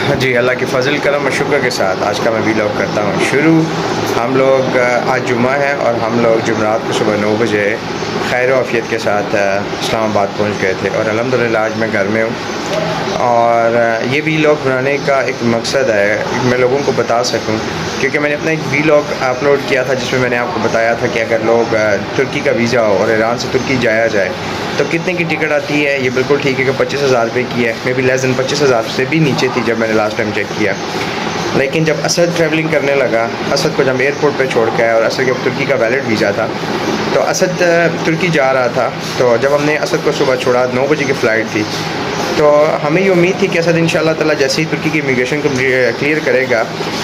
जी, अल्लाह के फ़ज़ल करम और शुक्र के साथ आज का मैं वीलॉग करता हूँ शुरू। हम लोग आज जुम्मा है और हम लोग जुमरात को सुबह 9 बजे खैर आफ़ियत के साथ इस्लामाबाद पहुँच गए थे और अल्हम्दुलिल्लाह आज मैं घर में हूँ। और ये वीलॉग बनाने का एक मकसद है मैं लोगों को बता सकूँ, क्योंकि मैंने अपना एक वीलॉग अपलोड किया था जिसमें मैंने आपको बताया था कि अगर लोग तुर्की का वीज़ा हो और ईरान से तुर्की जाया जाए तो कितने की टिकट आती है। ये बिल्कुल ठीक है कि 25,000 रुपये की है, मे बी लेस दैन 25,000 से भी नीचे थी जब मैंने लास्ट टाइम चेक किया। लेकिन जब असद ट्रैवलिंग करने लगा, असद को जब एयरपोर्ट पे छोड़ के आया और असद के तुर्की का वैलिड वीज़ा था तो असद तुर्की जा रहा था। तो जब हमने असद को सुबह छोड़ा, 9 बजे की फ़्लाइट थी, तो हमें ये उम्मीद थी कि असद इंशाल्लाह ताला जैसे ही तुर्की की इमिग्रेशन को क्लियर करेगा,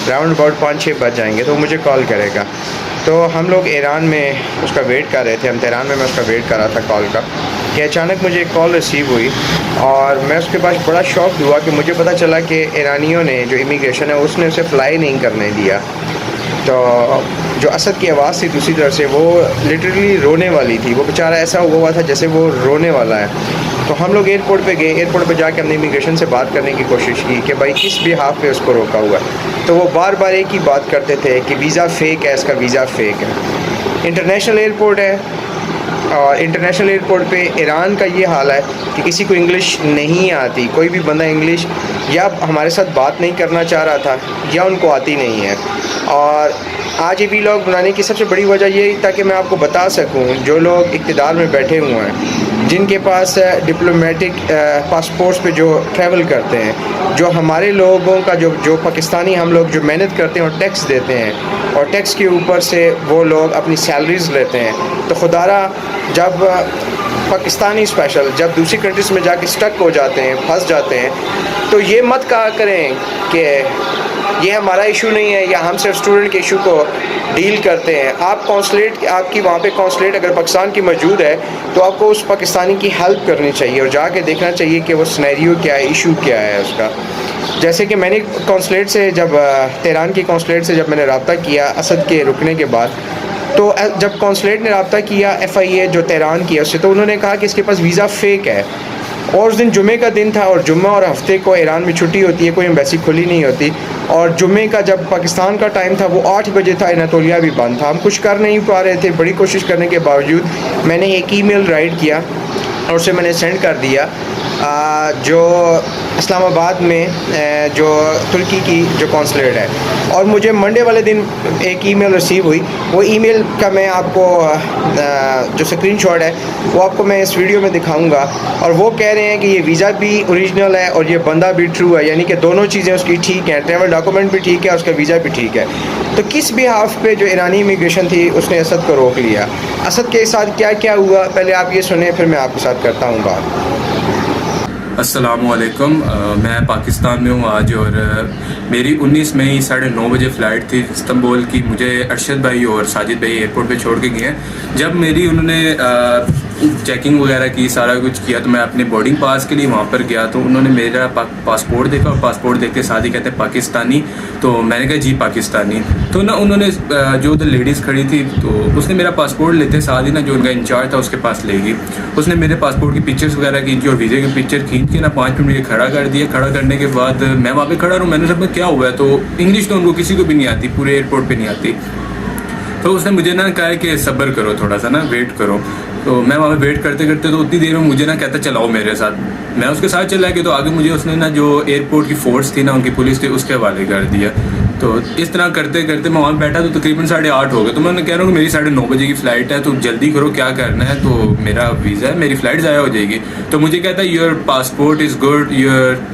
राउंड अबाउट 5-6 बज जाएंगे तो मुझे कॉल करेगा। तो हम लोग ईरान में उसका वेट कर रहे थे, हम तेहरान में मैं उसका वेट कर रहा था कॉल का, कि अचानक मुझे एक कॉल रिसीव हुई और मैं उसके बाद बड़ा शॉक हुआ कि मुझे पता चला कि ईरानियों ने जो इमिग्रेशन है उसने उसे फ़्लाई नहीं करने दिया। तो जो असद की आवाज़ थी दूसरी तरफ से, वो लिटरली रोने वाली थी। वो बेचारा ऐसा हुआ था जैसे वो रोने वाला है। तो हम लोग एयरपोर्ट पे गए, एयरपोर्ट पे जाके हमने इमिग्रेशन से बात करने की कोशिश की कि भाई किस बिहाफ पे उसको रोका हुआ है। तो वो बार बार एक ही बात करते थे कि वीज़ा फ़ेक है, इसका वीज़ा फ़ेक है। इंटरनेशनल एयरपोर्ट है और इंटरनेशनल एयरपोर्ट पे ईरान का ये हाल है कि किसी को इंग्लिश नहीं आती। कोई भी बंदा इंग्लिश या हमारे साथ बात नहीं करना चाह रहा था या उनको आती नहीं है। और आज ये वीलॉग बनाने की सबसे बड़ी वजह ये ताकि मैं आपको बता सकूं, जो लोग इक़्तिदार में बैठे हुए हैं, जिनके पास डिप्लोमेटिक पासपोर्ट्स पे जो ट्रैवल करते हैं, जो हमारे लोगों का जो पाकिस्तानी हम लोग जो मेहनत करते हैं और टैक्स देते हैं और टैक्स के ऊपर से वो लोग अपनी सैलरीज़ लेते हैं, तो खुदारा जब पाकिस्तानी स्पेशल जब दूसरी कंट्रीज़ में जाके स्टक हो जाते हैं, फंस जाते हैं, तो ये मत कहा करें कि ये हमारा इशू नहीं है या हम सिर्फ स्टूडेंट के इशू को डील करते हैं। आप कौंसलेट, आपकी वहाँ पे कौंसलेट अगर पाकिस्तान की मौजूद है तो आपको उस पाकिस्तानी की हेल्प करनी चाहिए और जाके देखना चाहिए कि वो सिनेरियो क्या है, इशू क्या है उसका। जैसे कि मैंने कौंसलेट से जब तेहरान की कौंसलेट से जब मैंने रब्ता किया असद के रुकने के बाद, तो जब कौंसलेट ने रब्ता किया FIA जो तेहरान की है उससे, तो उन्होंने कहा कि इसके पास वीज़ा फ़ेक है। और उस दिन जुम्मे का दिन था और जुम्मा और हफ्ते को ईरान में छुट्टी होती है, कोई एम्बेसी खुली नहीं होती। और जुम्मे का जब पाकिस्तान का टाइम था वो 8 बजे था, एनातोलिया भी बंद था। हम कुछ कर नहीं पा रहे थे। बड़ी कोशिश करने के बावजूद मैंने एक ईमेल राइट किया और उसे मैंने सेंड कर दिया जो इस्लामाबाद में जो तुर्की की जो कौंसलेट है। और मुझे मंडे वाले दिन एक ईमेल रिसीव हुई। वो ईमेल का मैं आपको जो स्क्रीनशॉट है वो आपको मैं इस वीडियो में दिखाऊंगा। और वो कह रहे हैं कि ये वीज़ा भी ओरिजिनल है और ये बंदा भी ट्रू है, यानी कि दोनों चीज़ें उसकी ठीक हैं, ट्रैवल डॉक्यूमेंट भी ठीक है और उसका वीज़ा भी ठीक है। तो किस बिहाफ पे जो ईरानी इमिग्रेशन थी उसने असद को रोक लिया। असद के साथ क्या क्या हुआ पहले आप ये सुने, फिर मैं आपके साथ करता हूँ बात। अस्सलामुअलैकुम। मैं पाकिस्तान में हूँ आज और मेरी 19 मई 9:30 बजे फ़्लाइट थी इस्तांबुल की। मुझे अरशद भाई और साजिद भाई एयरपोर्ट पे छोड़ के गए हैं। जब मेरी उन्होंने चेकिंग वगैरह की, सारा कुछ किया, तो मैं अपने बोर्डिंग पास के लिए वहाँ पर गया। तो उन्होंने मेरा पासपोर्ट देखा और पासपोर्ट देख के साथ ही कहते हैं पाकिस्तानी। तो मैंने कहा जी पाकिस्तानी। तो ना उन्होंने जो उधर लेडीज़ खड़ी थी तो उसने मेरा पासपोर्ट लेते साथ ही ना जो उनका इंचार्ज था उसके पास ले गई। उसने मेरे पासपोर्ट की पिक्चर्स वगैरह खींची और वीज़े की पिक्चर खींच के ना 5 मिनट मुझे खड़ा कर दिया। खड़ा करने के बाद मैं वहाँ पे खड़ा रहूँ, मैंने सब क्या हुआ है, तो इंग्लिश तो उनको किसी को भी नहीं आती, पूरे एयरपोर्ट पे नहीं आती। तो उसने मुझे ना कहा कि सब्र करो, थोड़ा सा ना वेट करो। तो मैं वहाँ पे वेट करते करते तो उतनी देर में मुझे ना कहता चलाओ मेरे साथ। मैं उसके साथ चला गया तो आगे मुझे उसने ना जो एयरपोर्ट की फोर्स थी ना, उनकी पुलिस थी, उसके हवाले कर दिया। तो इस तरह करते करते मैं वहाँ बैठा तो तकरीबन 8:30 हो गए। तो मैं कह रहा हूँ कि मेरी 9:30 बजे की फ़्लाइट है, तो जल्दी करो, क्या करना है। तो मेरा वीज़ा है, मेरी फ़्लाइट ज़ाया हो जाएगी। तो मुझे कहता है your passport is good, your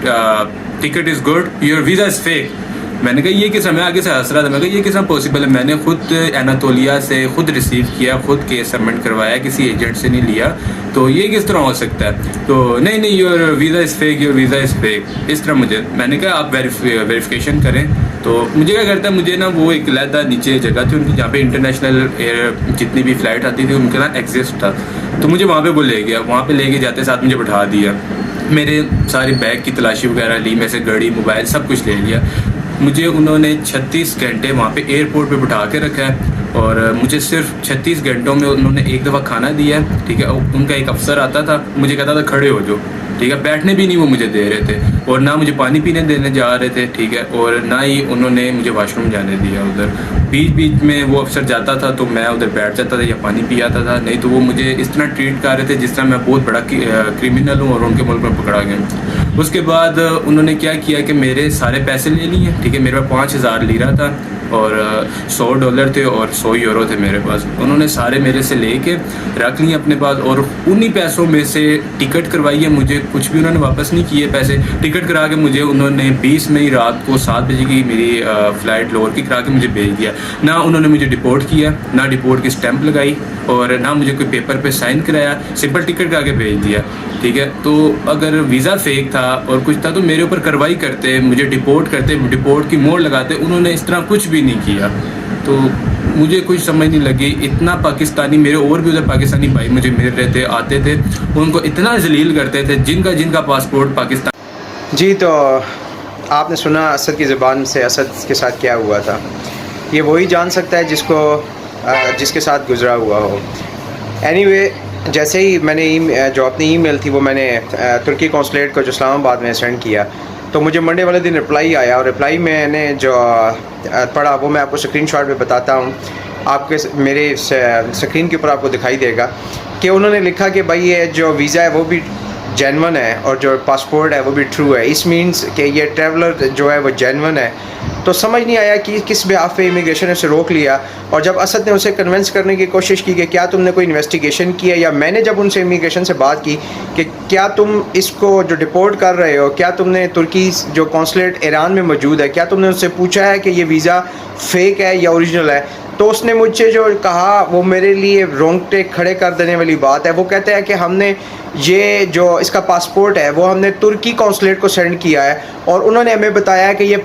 ticket is good, your visa is fake. मैंने कहा ये किस्म, मैं आगे से हंस रहा था। मैं कहा ये किस्म पॉसिबल है, मैंने खुद एनातोलिया से खुद रिसीव किया, खुद केस सबमिट करवाया, किसी एजेंट से नहीं लिया, तो ये किस तरह हो सकता है। तो नहीं your visa is fake, your visa is fake, इस तरह मुझे। मैंने कहा आप वेरिफिकेशन करें। तो मुझे क्या करता है, मुझे ना वो एक लहदा नीचे जगह थी उनकी जहाँ पे इंटरनेशनल एयर जितनी भी फ़्लाइट आती थी उनका ना एग्जिस्ट था। तो मुझे वहाँ पे वो ले गया, वहाँ पे लेके जाते साथ मुझे बैठा दिया, मेरे सारी बैग की तलाशी वगैरह ली, में से घड़ी, मोबाइल सब कुछ ले लिया। मुझे उन्होंने 36 घंटे वहाँ पे एयरपोर्ट पे बिठा के रखा है और मुझे सिर्फ 36 घंटों में उन्होंने एक दफ़ा खाना दिया है, ठीक है। उनका एक अफसर आता था, मुझे कहता था खड़े हो जाओ, ठीक है। बैठने भी नहीं वो मुझे दे रहे थे। और ना मुझे पानी पीने देने जा रहे थे, ठीक है, और ना ही उन्होंने मुझे वाशरूम जाने दिया। उधर बीच बीच में वो अफसर जाता था तो मैं उधर बैठ जाता था या पानी पी आता था, नहीं तो वो मुझे इस तरह ट्रीट कर रहे थे जिस तरह मैं बहुत बड़ा क्रिमिनल हूँ और उनके मुल्क में पकड़ा गया। उसके बाद उन्होंने क्या किया कि मेरे सारे पैसे ले लिए, ठीक है, मेरे पास 5,000 लीरा था और $100 थे और 100 यूरो थे मेरे पास। उन्होंने सारे मेरे से लेके रख लिए अपने पास और उन्हीं पैसों में से टिकट करवाई है मुझे, कुछ भी उन्होंने वापस नहीं किए पैसे। टिकट करा के मुझे उन्होंने 20 मई रात को 7 बजे की मेरी फ़्लाइट लोअर की करा के मुझे भेज दिया। ना उन्होंने मुझे डिपोर्ट किया, ना डिपोर्ट की स्टैंप लगाई और ना मुझे कोई पेपर पे साइन कराया, सिंपल टिकट करा के भेज दिया, ठीक है। तो अगर वीज़ा फेक था और कुछ था तो मेरे ऊपर कार्रवाई करते, मुझे डिपोर्ट करते, डिपोर्ट की मोहर लगाते। उन्होंने इस तरह कुछ भी नहीं किया। तो मुझे कुछ समझ नहीं लगी। इतना पाकिस्तानी, मेरे और भी उधर पाकिस्तानी भाई मुझे मिल रहे थे, आते थे, उनको इतना जलील करते थे जिनका पासपोर्ट पाकिस्तान। जी, तो आपने सुना असद की ज़बान से असद के साथ क्या हुआ था। ये वही जान सकता है जिसके साथ गुजरा हुआ हो। एनीवे, जैसे ही मैंने जो अपनी ईमेल थी वो मैंने तुर्की कौंसलेट को जो इस्लामाबाद में सेंड किया, तो मुझे मंडे वाले दिन रिप्लाई आया और रिप्लाई मैंने जो पढ़ा वो मैं आपको स्क्रीनशॉट में बताता हूँ। आपके मेरे स्क्रीन के ऊपर आपको दिखाई देगा कि उन्होंने लिखा कि भाई ये जो वीज़ा है वो भी जेन्युइन है और जो पासपोर्ट है वो भी ट्रू है। इस मीन्स कि ये ट्रैवलर जो है वो जेन्युइन है। तो समझ नहीं आया कि किस बिहाफ पे इमिग्रेशन ने उसे रोक लिया। और जब असद ने उसे कन्विंस करने की कोशिश की कि क्या तुमने कोई इन्वेस्टिगेशन की है, या मैंने जब उनसे इमिग्रेशन से बात की कि क्या तुम इसको जो डिपोर्ट कर रहे हो, क्या तुमने तुर्की जो कौंसलेट ईरान में मौजूद है, क्या तुमने उससे पूछा है कि ये वीज़ा फ़ेक है या ओरिजिनल है, तो उसने मुझसे जो कहा वो मेरे लिए रोंगटे खड़े कर देने वाली बात है। वो कहते हैं कि हमने ये जो इसका पासपोर्ट है वो हमने तुर्की कौंसलेट को सेंड किया है और उन्होंने हमें बताया कि ये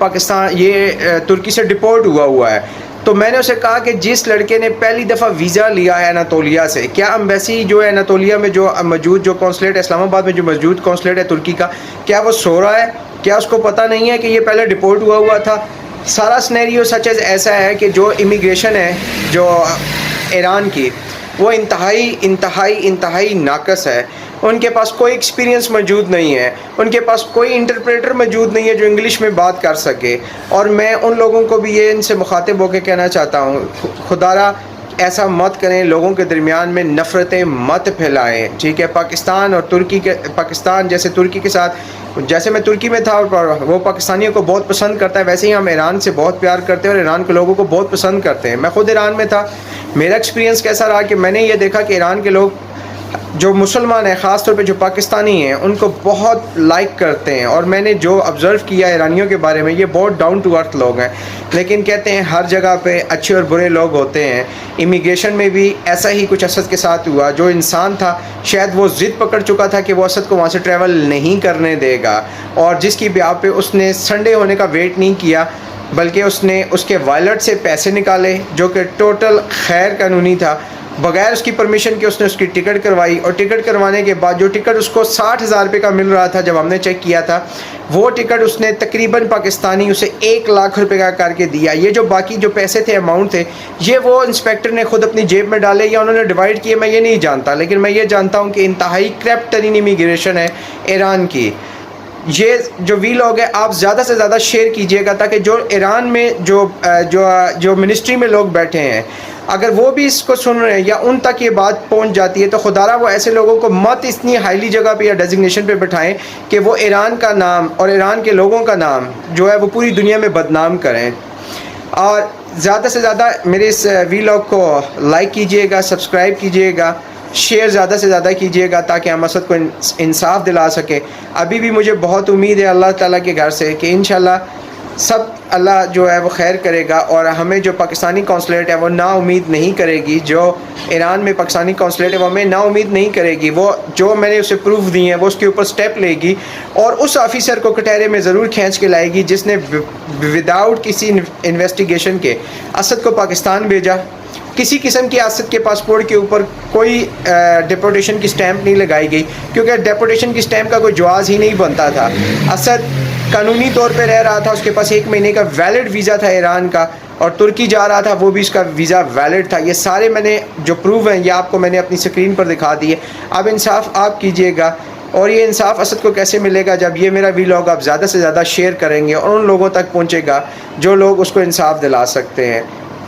तुर्की से डिपोर्ट हुआ है। तो मैंने उसे कहा कि जिस लड़के ने पहली दफ़ा वीज़ा लिया है अनातोलिया से, क्या एम्बेसी जो है अनातोलिया में जो मौजूद जो कौंसलेट इस्लामाबाद में जो मौजूद कौंसलेट है तुर्की का, क्या वो सो रहा है? क्या उसको पता नहीं है कि ये पहले डिपोर्ट हुआ था? सारा स्नैरियो सच ऐसा है कि जो इमिग्रेशन है जो ईरान की, वो इंतहाई नाकस है। उनके पास कोई एक्सपीरियंस मौजूद नहीं है, उनके पास कोई इंटरप्रेटर मौजूद नहीं है जो इंग्लिश में बात कर सके। और मैं उन लोगों को भी ये इनसे मुखातिब होकर कहना चाहता हूँ, खुदारा ऐसा मत करें, लोगों के दरमियान में नफ़रतें मत फैलाएं, ठीक है। पाकिस्तान जैसे तुर्की के साथ, जैसे मैं तुर्की में था और वो पाकिस्तानियों को बहुत पसंद करता है, वैसे ही हम ईरान से बहुत प्यार करते हैं और ईरान के लोगों को बहुत पसंद करते हैं। मैं ख़ुद ईरान में था। मेरा एक्सपीरियंस कैसा रहा कि मैंने ये देखा कि ईरान के लोग जो मुसलमान हैं, ख़ास तौर पे जो पाकिस्तानी हैं, उनको बहुत लाइक करते हैं। और मैंने जो ऑब्ज़र्व किया ईरानियों के बारे में, ये बहुत डाउन टू अर्थ लोग हैं। लेकिन कहते हैं हर जगह पे अच्छे और बुरे लोग होते हैं। इमिग्रेशन में भी ऐसा ही कुछ असद के साथ हुआ। जो इंसान था शायद वो ज़िद पकड़ चुका था कि वो असद को वहाँ से ट्रैवल नहीं करने देगा, और जिसकी ब्याह पे उसने संडे होने का वेट नहीं किया, बल्कि उसने उसके वॉलेट से पैसे निकाले, जो कि टोटल गैर कानूनी था। बगैर उसकी परमिशन के उसने उसकी टिकट करवाई, और टिकट करवाने के बाद जो टिकट उसको 60,000 रुपये का मिल रहा था, जब हमने चेक किया था, वो टिकट उसने तकरीबन पाकिस्तानी उसे 1 लाख रुपए का करके दिया। ये जो बाकी जो पैसे थे, अमाउंट थे, ये वो इंस्पेक्टर ने खुद अपनी जेब में डाले या उन्होंने डिवाइड किए, मैं ये नहीं जानता। लेकिन मैं ये जानता हूँ कि इंतहाई क्रैप्ट तरीन इमिग्रेशन है ईरान की। ये जो वीलॉग है आप ज़्यादा से ज़्यादा शेयर कीजिएगा, ताकि जो ईरान में जो मिनिस्ट्री में लोग बैठे हैं, अगर वो भी इसको सुन रहे हैं या उन तक ये बात पहुंच जाती है, तो खुदारा वो ऐसे लोगों को मत इतनी हाईली जगह पे या डेजिग्नेशन पे बैठाएं कि वो ईरान का नाम और ईरान के लोगों का नाम जो है वो पूरी दुनिया में बदनाम करें। और ज़्यादा से ज़्यादा मेरे इस वीलॉग को लाइक कीजिएगा, सब्सक्राइब कीजिएगा, शेयर ज़्यादा से ज़्यादा कीजिएगा, ताकि हम असद को इंसाफ दिला सके। अभी भी मुझे बहुत उम्मीद है अल्लाह ताला के घर से कि इंशाल्लाह सब अल्लाह जो है वो खैर करेगा, और हमें जो पाकिस्तानी कौंसलेट है वो ना उम्मीद नहीं करेगी। जो ईरान में पाकिस्तानी कौंसलेट है वो हमें ना उम्मीद नहीं करेगी। वो जो मैंने उसे प्रूफ दिए हैं वो उसके ऊपर स्टेप लेगी, और उस ऑफिसर को कटहरे में ज़रूर खींच के लाएगी जिसने विदाउट किसी इन्वेस्टिगेशन के असद को पाकिस्तान भेजा। किसी किस्म की असद के पासपोर्ट के ऊपर कोई डिपोर्टेशन की स्टैंप नहीं लगाई गई, क्योंकि डिपोर्टेशन की स्टैंप का कोई जवाज़ ही नहीं बनता था। असद कानूनी तौर पे रह रहा था, उसके पास 1 महीने का वैलिड वीज़ा था ईरान का, और तुर्की जा रहा था, वो भी इसका वीज़ा वैलिड था। ये सारे मैंने जो प्रूफ हैं ये आपको मैंने अपनी स्क्रीन पर दिखा दिए। अब इंसाफ आप कीजिएगा और ये इंसाफ असद को कैसे मिलेगा? जब ये मेरा वीलॉग आप ज़्यादा से ज़्यादा शेयर करेंगे और उन लोगों तक पहुँचेगा जो लोग उसको इंसाफ दिला सकते हैं।